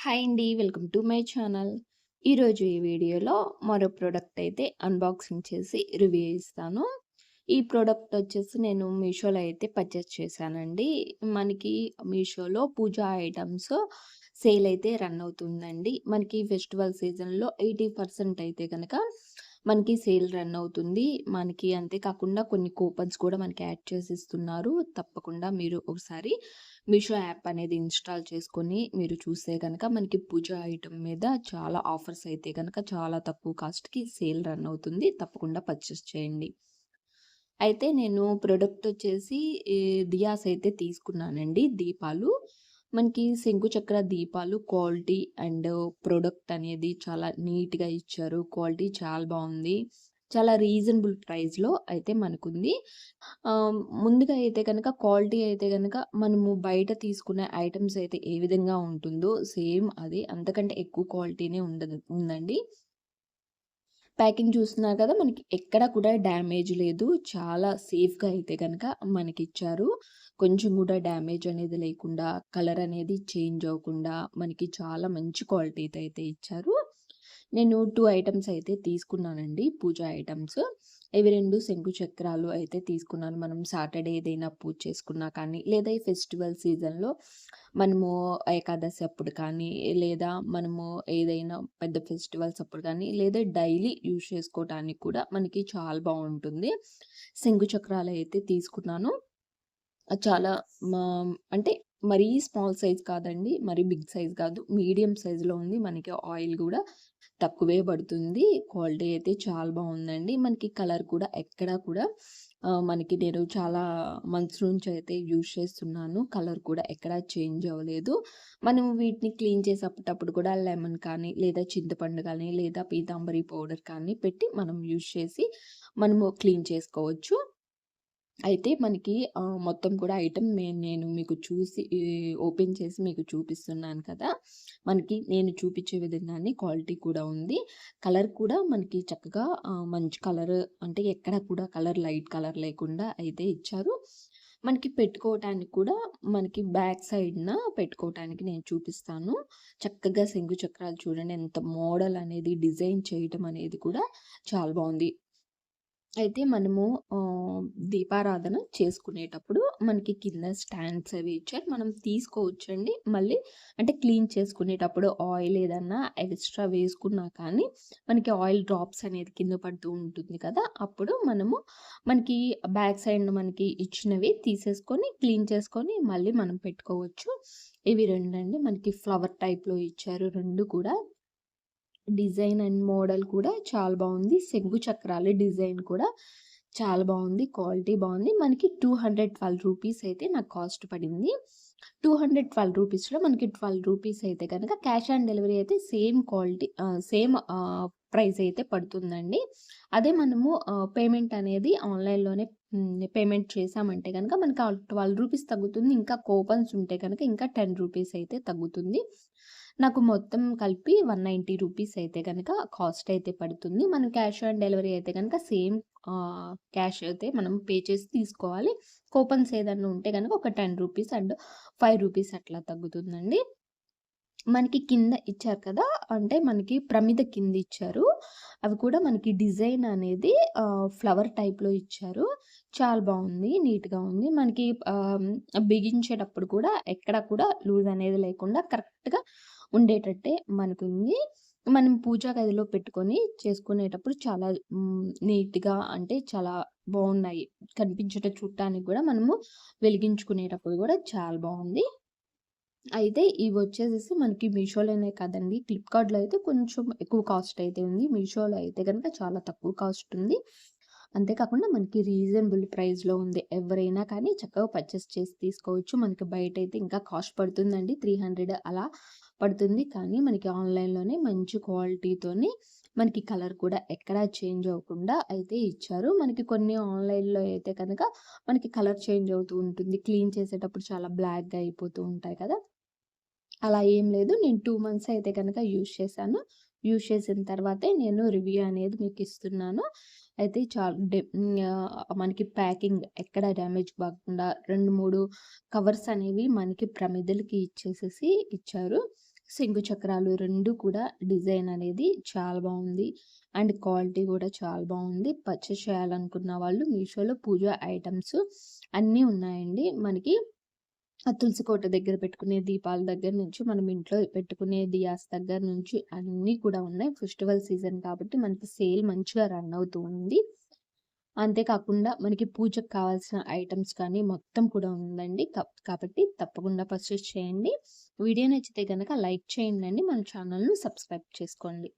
Hi అండి. Welcome to my channel. ఈరోజు ఈ వీడియోలో మరో ప్రోడక్ట్ అయితే అన్బాక్సింగ్ చేసి రివ్యూ ఇస్తాను. ఈ ప్రోడక్ట్ వచ్చేసి నేను మీషోలో అయితే పర్చేస్ చేశానండి. మనకి మీషోలో పూజా ఐటెమ్స్ సేల్ అయితే రన్ అవుతుందండి. మనకి ఫెస్టివల్ సీజన్‌లో 80% అయితే గనక మనకి సేల్ రన్ అవుతుంది. మనకి అంతే కాకుండా కొన్ని కూపన్స్ కూడా మనకి యాడ్ చేసి ఇస్తున్నారు. తప్పకుండా మీరు ఒకసారి మీషో యాప్ అనేది ఇన్‌స్టాల్ చేసుకొని మీరు చూస్తే గనక మనకి పూజ ఐటెమ్ మీద చాలా ఆఫర్స్ అయితే గనక చాలా తక్కువ కాస్ట్‌కి సేల్ రన్ అవుతుంది. తప్పకుండా పర్చేస్ చేయండి. అయితే నేను ప్రొడక్ట్ వచ్చేసి ఈ దియాస్ అయితే తీసుకున్నానండి. దీపాలు. మనకి శంకు చక్ర దీపాలు క్వాలిటీ అండ్ ప్రొడక్ట్ అనేది చాలా నీట్‌గా ఇచ్చారు. క్వాలిటీ చాలా బావుంది. చాలా రీజనబుల్ ప్రైస్‌లో అయితే మనకుంది. ముందుగా అయితే గనక క్వాలిటీ అయితే గనక మనము బయట తీసుకునే ఐటెమ్స్ అయితే ఏ విధంగా ఉంటుందో సేమ్ అది అంతకంటే ఎక్కువ క్వాలిటీనే ఉందండి. ప్యాకింగ్ చూస్తున్నారు కదా! మనకి ఎక్కడ కూడా డ్యామేజ్ లేదు. చాలా సేఫ్‌గా అయితే గనక మనకిచ్చారు. కొంచెం కూడా డ్యామేజ్ అనేది లేకుండా, కలర్ అనేది చేంజ్ అవ్వకుండా మనకి చాలా మంచి క్వాలిటీతో అయితే ఇచ్చారు. నేను 2 ఐటెమ్స్ అయితే తీసుకున్నానండి. పూజ ఐటెమ్స్. ఇవి 2 శంకు చక్రాలు అయితే తీసుకున్నాను. మనం సాటర్‌డే ఏదైనా పూజ చేసుకున్నా కానీ, లేదా ఈ ఫెస్టివల్ సీజన్‌లో మనము ఏకాదశి అప్పుడు కానీ, లేదా మనము ఏదైనా పెద్ద ఫెస్టివల్స్ అప్పుడు కానీ, లేదా డైలీ యూజ్ చేసుకోవటానికి కూడా మనకి చాలా బావుంటుంది. శంకు చక్రాలయితే తీసుకున్నాను. చాలా మా అంటే మరీ స్మాల్ సైజ్ కాదండి. మరీ బిగ్ సైజ్ కాదు. మీడియం సైజ్‌లో ఉంది. మనకి ఆయిల్ గూడా తక్కువే పడుతుంది. క్వాలిటీ అయితే చాలా బావుందండి. మనకి కలర్ కూడా ఎక్కడా కూడా మనకి నేను చాలా మంత్స్ నుంచి అయితే యూజ్ చేస్తున్నాను. కలర్ కూడా ఎక్కడా చేంజ్ అవ్వలేదు. మనం వీటిని క్లీన్ చేసేటప్పుడు కూడా లెమన్ కానీ, లేదా చింతపండు కానీ, లేదా పీతాంబరి పౌడర్ కానీ పెట్టి మనం యూజ్ చేసి మనము క్లీన్ చేసుకోవచ్చు. అయితే మనకి మొత్తం కూడా ఐటెమ్ నేను మీకు చూసి ఓపెన్ చేసి మీకు చూపిస్తున్నాను కదా! మనకి నేను చూపించే విధంగానే క్వాలిటీ కూడా ఉంది. కలర్ కూడా మనకి చక్కగా మంచి కలర్ అంటే ఎక్కడ కూడా లైట్ కలర్ లేకుండా అయితే ఇచ్చారు. మనకి పెట్టుకోవటానికి కూడా మనకి బ్యాక్ సైడ్‌న పెట్టుకోవటానికి నేను చూపిస్తాను. చక్కగా శంకు చక్రాలు చూడండి ఎంత మోడల్ అనేది డిజైన్ చేయటం అనేది కూడా చాలా బావుంది. అయితే మనము దీపారాధన చేసుకునేటప్పుడు మనకి కింద స్టాండ్స్ అవి ఇచ్చారు. మనం తీసుకోవచ్చండి. మళ్ళీ అంటే క్లీన్ చేసుకునేటప్పుడు ఆయిల్ ఏదన్నా ఎక్స్‌ట్రా వేసుకున్నా కానీ, మనకి ఆయిల్ డ్రాప్స్ అనేది కింద పడుతూ ఉంటుంది కదా! అప్పుడు మనము మనకి బ్యాక్ సైడ్‌న మనకి ఇచ్చినవి తీసేసుకొని, క్లీన్ చేసుకొని మళ్ళీ మనం పెట్టుకోవచ్చు. ఇవి రెండండి మనకి ఫ్లవర్ టైప్‌లో ఇచ్చారు 2 కూడా. డిజైన్ అండ్ మోడల్ కూడా చాలా బావుంది. శంకు చక్రాల డిజైన్ కూడా చాలా బావుంది. క్వాలిటీ బావుంది. మనకి రూ. 212 అయితే నాకు కాస్ట్ పడింది. రూ. 212లో మనకి రూ. 12 అయితే గనక క్యాష్ ఆన్ డెలివరీ అయితే సేమ్ క్వాలిటీ సేమ్ ప్రైస్ అయితే పడుతుందండి. అదే మనము పేమెంట్ అనేది ఆన్‌లైన్‌లోనే పేమెంట్ చేశామంటే గనక మనకు ఆ రూ. 12 తగ్గుతుంది. ఇంకా కూపన్స్ ఉంటే గనక ఇంకా రూ. 10 అయితే తగ్గుతుంది. నాకు మొత్తం కలిపి రూ. 190 అయితే గనక కాస్ట్ అయితే పడుతుంది. మనం క్యాష్ ఆన్ డెలివరీ అయితే గనక సేమ్ క్యాష్ అయితే మనం పే చేసి తీసుకోవాలి. కూపన్స్ ఏదన్నా ఉంటే గనక ఒక రూ. 10 అండ్ రూ. 5 అట్లా తగ్గుతుందండి. మనకి కింద ఇచ్చారు కదా! అంటే మనకి ప్రమిద కింద ఇచ్చారు. అవి కూడా మనకి డిజైన్ అనేది ఫ్లవర్ టైప్‌లో ఇచ్చారు. చాలా బావుంది. నీట్‌గా ఉంది. మనకి బిగించేటప్పుడు కూడా ఎక్కడ కూడా లూజ్ అనేది లేకుండా కరెక్ట్‌గా ఉండేటట్టే మనకుంది. మనం పూజా గదిలో పెట్టుకొని చేసుకునేటప్పుడు చాలా నీట్‌గా అంటే చాలా బావున్నాయి. చూడటానికి గూడా మనము వెలిగించుకునేటప్పుడు గూడా చాలా బావుంది. అయితే ఇవొచ్చేసేసి మనకి మీషోలోనే కాదండి. ఫ్లిప్‌కార్ట్‌లో అయితే కొంచెం ఎక్కువ కాస్ట్ అయితే ఉంది. మీషోలో అయితే గనుక చాలా తక్కువ కాస్ట్ ఉంది. అంతే కాకుండా మనకి రీజనబుల్ ప్రైస్‌లో ఉంది. ఎవరైనా కానీ చక్కగా పర్చేస్ చేసి తీసుకోవచ్చు. మనకి బయటైతే ఇంకా కాస్ట్ పడుతుందండి. 300 అలా పడుతుంది. కానీ మనకి ఆన్‌లైన్‌లోనే మంచి క్వాలిటీతోని మనకి కలర్ కూడా ఎక్కడా చేంజ్ అవ్వకుండా అయితే ఇచ్చారు. మనకి కొన్ని ఆన్‌లైన్‌లో అయితే కనుక మనకి కలర్ చేంజ్ అవుతూ ఉంటుంది. క్లీన్ చేసేటప్పుడు చాలా బ్లాక్‌గా అయిపోతూ ఉంటాయి కదా! అలా ఏం లేదు. నేను 2 మంత్స్ అయితే గనక యూజ్ చేశాను. యూజ్ చేసిన తర్వాతే నేను రివ్యూ అనేది మీకిస్తున్నాను. అయితే మనకి ప్యాకింగ్ ఎక్కడ డ్యామేజ్ కాకుండా 2, 3 కవర్స్ అనేవి మనకి ప్రమిదలకి ఇచ్చేసేసి ఇచ్చారు. శంకు చక్రాలు 2 కూడా డిజైన్ అనేది చాలా బావుంది. అండ్ క్వాలిటీ కూడా చాలా బావుంది. పర్చేస్ చేయాలనుకున్న వాళ్ళు మీషోలో పూజ ఐటెమ్స్ అన్నీ ఉన్నాయండి. మనకి తులసి కోట దగ్గర పెట్టుకునే దీపాల దగ్గర నుంచి, మనం ఇంట్లో పెట్టుకునే దియాస్ దగ్గర నుంచి అన్నీ కూడా ఉన్నాయి. ఫెస్టివల్ సీజన్ కాబట్టి మనకి సేల్ మంచిగా రన్ అవుతూ ఉంది. అంతే కాకుండా మనకి పూజకు కావాల్సిన ఐటెమ్స్ కానీ మొత్తం కూడా ఉందండి. కాబట్టి తప్పకుండా పర్చేస్ చేయండి. వీడియో నచ్చితే గనక లైక్ చేయండండి. మన ఛానల్‌ను సబ్స్క్రైబ్ చేసుకోండి.